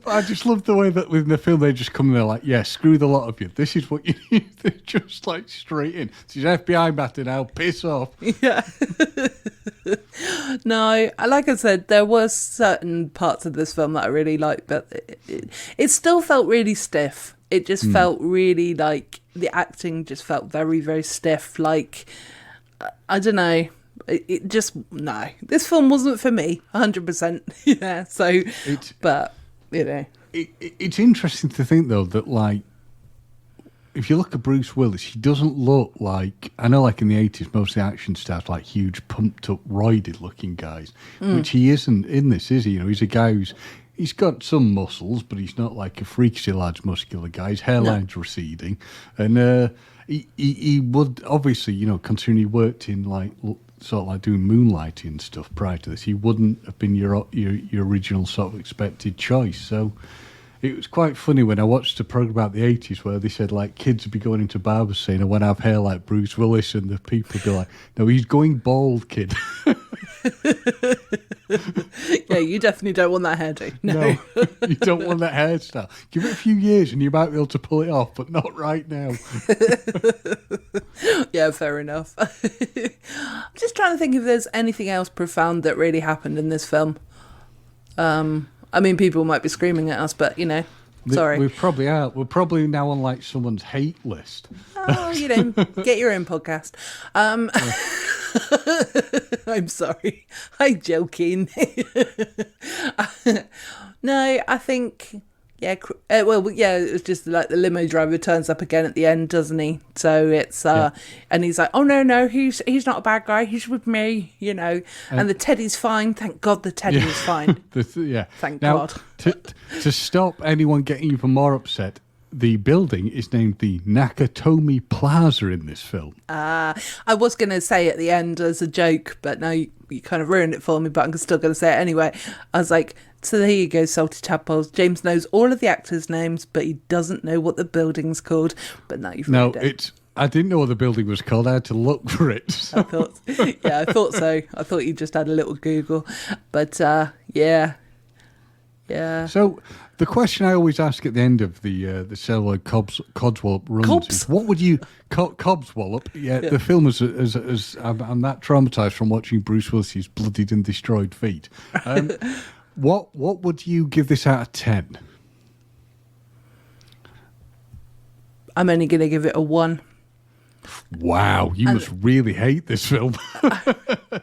I just love the way that within the film they just come in there like, screw the lot of you. This is what you need. They're just like straight in. This is FBI matter now. Piss off. Yeah. No, like I said, there were certain parts of this film that I really liked, but it still felt really stiff. It just felt really like the acting just felt very, very stiff. Like, I don't know. It just, no. This film wasn't for me, 100%. Yeah, so, It's interesting to think, though, that, like, if you look at Bruce Willis, he doesn't look like, I know, like, in the 80s, most of the action stars like huge, pumped-up, roided-looking guys, which he isn't in this, is he? He's a guy he's got some muscles, but he's not like a freakishly large, muscular guy. His hairline's receding. And he would, obviously, considering he worked in, like, sort of like doing moonlighting and stuff prior to this, he wouldn't have been your original sort of expected choice. So it was quite funny when I watched a program about the 80s where they said, like, kids would be going into barbers saying, I want to have hair like Bruce Willis, and the people would be like, no, he's going bald, kid. Yeah, you definitely don't want that hairdo. No, you don't want that hairstyle. Give it a few years and you might be able to pull it off, but not right now. Yeah, fair enough. I'm just trying to think if there's anything else profound that really happened in this film. I mean, people might be screaming at us, but, sorry. We probably are. We're probably now on, like, someone's hate list. Oh, get your own podcast. I'm sorry. I'm joking. No, I think... Yeah, it was just like the limo driver turns up again at the end, doesn't he? So it's and he's like, oh no, he's not a bad guy. He's with me, And the teddy's fine. Thank God the teddy is fine. Thank God. To stop anyone getting even more upset, the building is named the Nakatomi Plaza in this film. I was going to say at the end as a joke, but now you kind of ruined it for me, but I'm still going to say it anyway. I was like, so there you go, Salty Tadpoles. James knows all of the actors' names, but he doesn't know what the building's called. But now you've ruined it. I didn't know what the building was called. I had to look for it. So. I thought so. I thought you just had a little Google. But, yeah. So the question I always ask at the end of the celluloid Codswallop runs is, what would you... Codswallop? Yeah, the film is I'm that traumatised from watching Bruce Willis's bloodied and destroyed feet. What would you give this out of 10? I'm only going to give it a 1. Wow, you must really hate this film.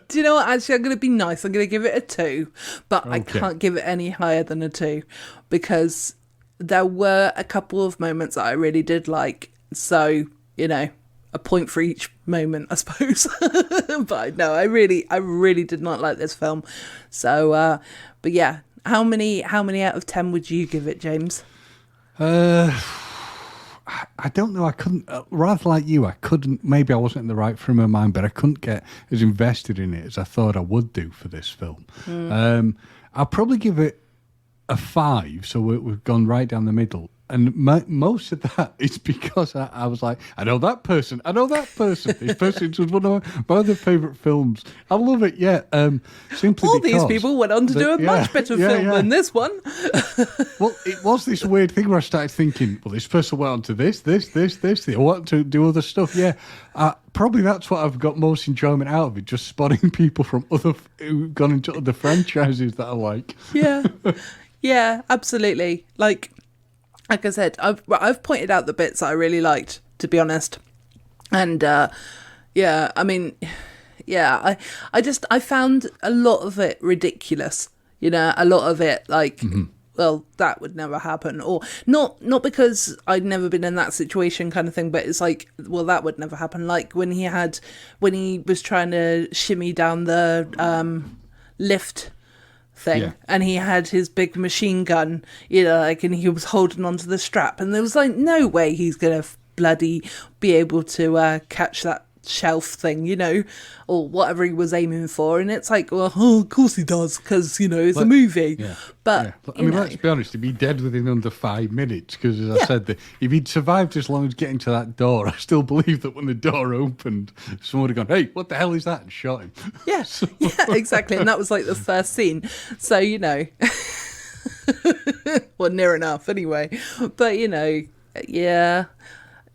Do you know what? Actually, I'm going to be nice. I'm going to give it a 2, but I can't give it any higher than a 2 because there were a couple of moments that I really did like. So, a point for each moment, I suppose. But no, I really did not like this film. So, but yeah, how many out of 10 would you give it, James? I don't know. I couldn't, rather like you, I couldn't, maybe I wasn't in the right frame of mind, but I couldn't get as invested in it as I thought I would do for this film. I'll probably give it a 5, so we've gone right down the middle. And most of that is because I was like, I know that person. This person was one of my other favourite films. I love it, yeah. Simply all because these people went on to do a much better film than this one. Well, it was this weird thing where I started thinking, well, this person went on to this. They want to do other stuff, yeah. Probably that's what I've got most enjoyment out of it, just spotting people from who've gone into other franchises that I like. Yeah, yeah, absolutely. Like I said, I've pointed out the bits that I really liked, to be honest, and I found a lot of it ridiculous. A lot of it like, well, that would never happen, or not because I'd never been in that situation, kind of thing. But it's like, well, that would never happen. Like when he was trying to shimmy down the lift thing, and he had his big machine gun, and he was holding onto the strap, and there was like no way he's gonna bloody be able to catch that shelf thing, or whatever he was aiming for. And it's like, well, of course he does, because it's a movie. But I mean, let's be honest, he'd be dead within under 5 minutes, because as I said, if he'd survived as long as getting to that door, I still believe that when the door opened, someone would have gone, hey, what the hell is that, and shot him. Yeah, exactly. And that was like the first scene, so well, near enough anyway. But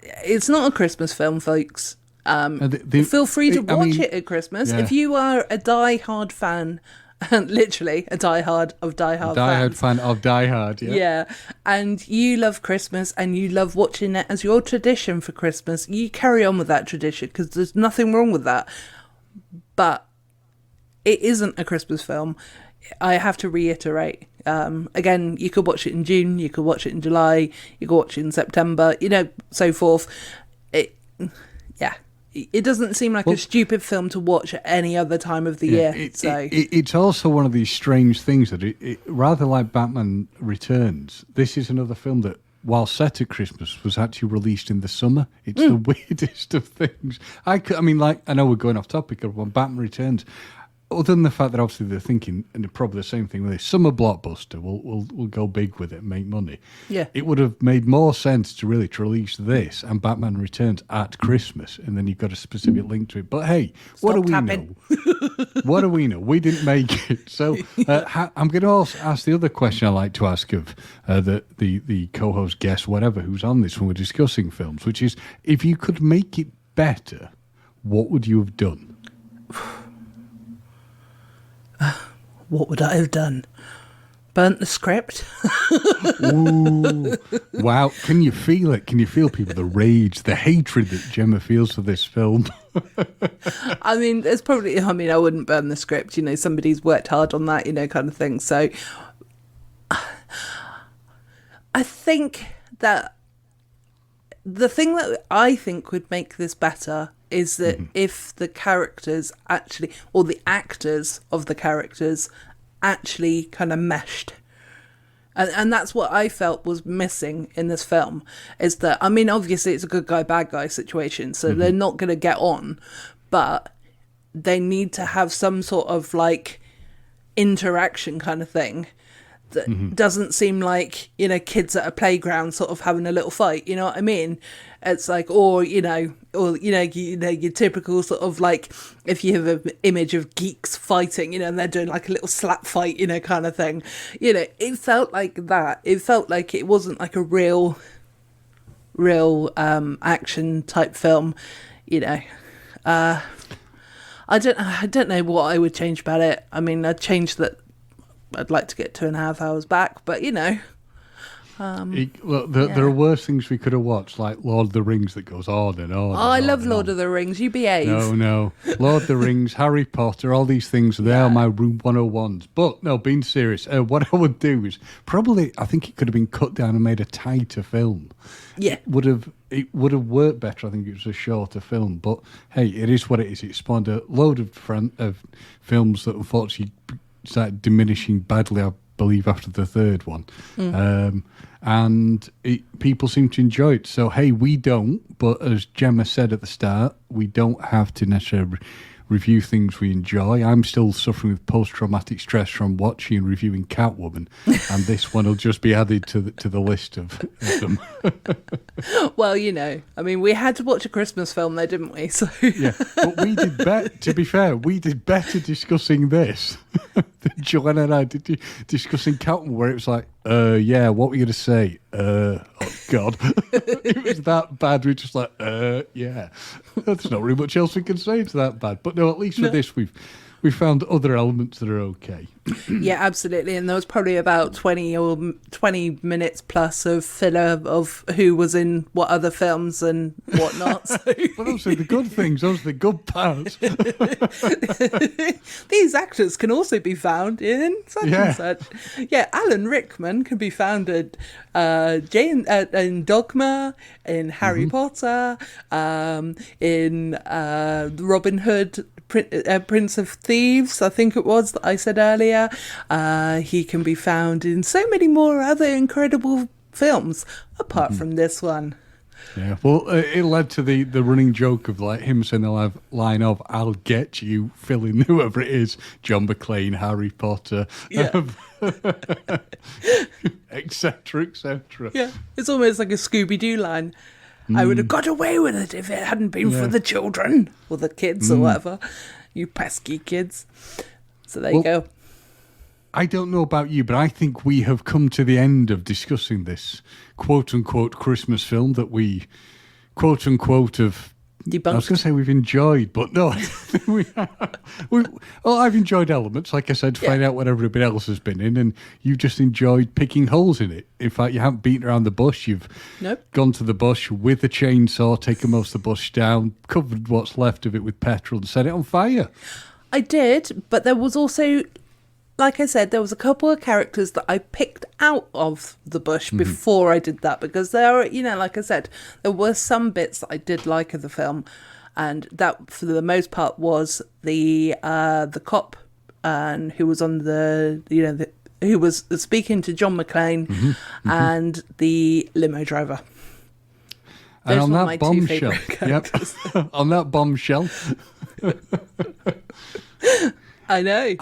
it's not a Christmas film, folks. Feel free to watch it at Christmas. If you are a die-hard fan, literally a die-hard of die-hard fans. Fan of Die Hard, yeah, and you love Christmas and you love watching it as your tradition for Christmas, you carry on with that tradition, because there's nothing wrong with that. But it isn't a Christmas film. I have to reiterate. Again, you could watch it in June, you could watch it in July, you could watch it in September, so forth. It doesn't seem like a stupid film to watch at any other time of the year. It's also one of these strange things that it rather like Batman Returns, this is another film that, while set at Christmas, was actually released in the summer. It's the weirdest of things. I know we're going off topic on Batman Returns. Other than the fact that obviously they're thinking, and probably the same thing with this, summer blockbuster, we'll go big with it and make money. Yeah. It would have made more sense to release this and Batman Returns at Christmas, and then you've got a specific link to it. But hey, what do we know? What do we know? We didn't make it. So I'm going to also ask the other question I like to ask of the co-host, guest, whatever, who's on this when we're discussing films, which is, if you could make it better, what would you have done? What would I have done? Burnt the script? Ooh, wow. Can you feel it? Can you feel the rage, the hatred that Gemma feels for this film? I mean, there's probably, I wouldn't burn the script, somebody's worked hard on that, kind of thing. So I think that the thing that I think would make this better is that if the characters actually, or the actors of the characters actually kind of meshed. And that's what I felt was missing in this film, is that, obviously it's a good guy, bad guy situation, so they're not going to get on, but they need to have some sort of like interaction kind of thing that doesn't seem like, kids at a playground sort of having a little fight, you know what I mean? It's like, or your typical sort of like, if you have an image of geeks fighting, and they're doing like a little slap fight, kind of thing. It felt like that. It felt like it wasn't like a real action type film, I don't know what I would change about it. I'd change that I'd like to get 2.5 hours back, but Look, there are worse things we could have watched, like Lord of the Rings that goes on and on. Oh, I love Lord of the Rings. You behave. No. Lord of the Rings, Harry Potter, all these things, they are my Room 101s. But, no, being serious, what I would do is probably, I think it could have been cut down and made a tighter film. Yeah. It would have worked better. I think it was a shorter film. But, hey, it is what it is. It spawned a load of films that unfortunately started diminishing badly, I believe, after the third one. And people seem to enjoy it. So, hey, we don't. But as Gemma said at the start, we don't have to necessarily review things we enjoy. I'm still suffering with post-traumatic stress from watching and reviewing Catwoman, and this one will just be added to the list of them. Well, I mean, we had to watch a Christmas film there, didn't we? So yeah, but we did better. To be fair, we did better discussing this than Joanna and I did discussing Catwoman, where it was like, yeah, what were you going to say? Oh, God. It was that bad. We're just like, yeah. There's not really much else we can say. It's that bad. But no, at least for this, we found other elements that are okay. Yeah, absolutely. And there was probably about 20 minutes plus of filler of who was in what other films and whatnot. So. But those are the good things. Those are the good parts. These actors can also be found in such and such. Yeah, Alan Rickman can be found in Dogma, in Harry Potter, in Robin Hood, Prince of Thieves, I think it was that I said earlier. He can be found in so many more other incredible films apart from this one. Yeah, well, it led to the running joke of like him saying the line of "I'll get you," filling whoever it is, John McClane, Harry Potter, etc., etc. Yeah, it's almost like a Scooby-Doo line. I would have got away with it if it hadn't been for the children or the kids or whatever. You pesky kids. So there you go. I don't know about you, but I think we have come to the end of discussing this quote-unquote Christmas film that we quote-unquote have debunked. I was going to say we've enjoyed, but no. I've enjoyed elements, like I said, to find out what everybody else has been in, and you've just enjoyed picking holes in it. In fact, you haven't beaten around the bush. You've gone to the bush with a chainsaw, taken most of the bush down, covered what's left of it with petrol and set it on fire. I did, but there was also... Like I said, there was a couple of characters that I picked out of the bush before I did that, because there are, like I said, there were some bits that I did like of the film, and that for the most part was the cop who was on who was speaking to John McClane and the limo driver. And on that bombshell, on that bombshell. I know.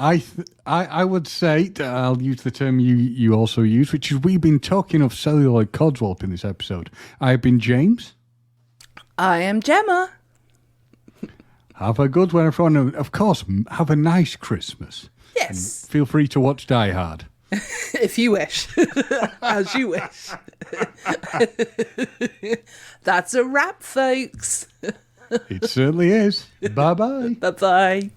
I would say, I'll use the term you also use, which is we've been talking of celluloid codswallop in this episode. I've been James. I am Gemma. Have a good one, everyone. And of course, have a nice Christmas. Yes. And feel free to watch Die Hard. If you wish. As you wish. That's a wrap, folks. It certainly is. Bye-bye. Bye-bye.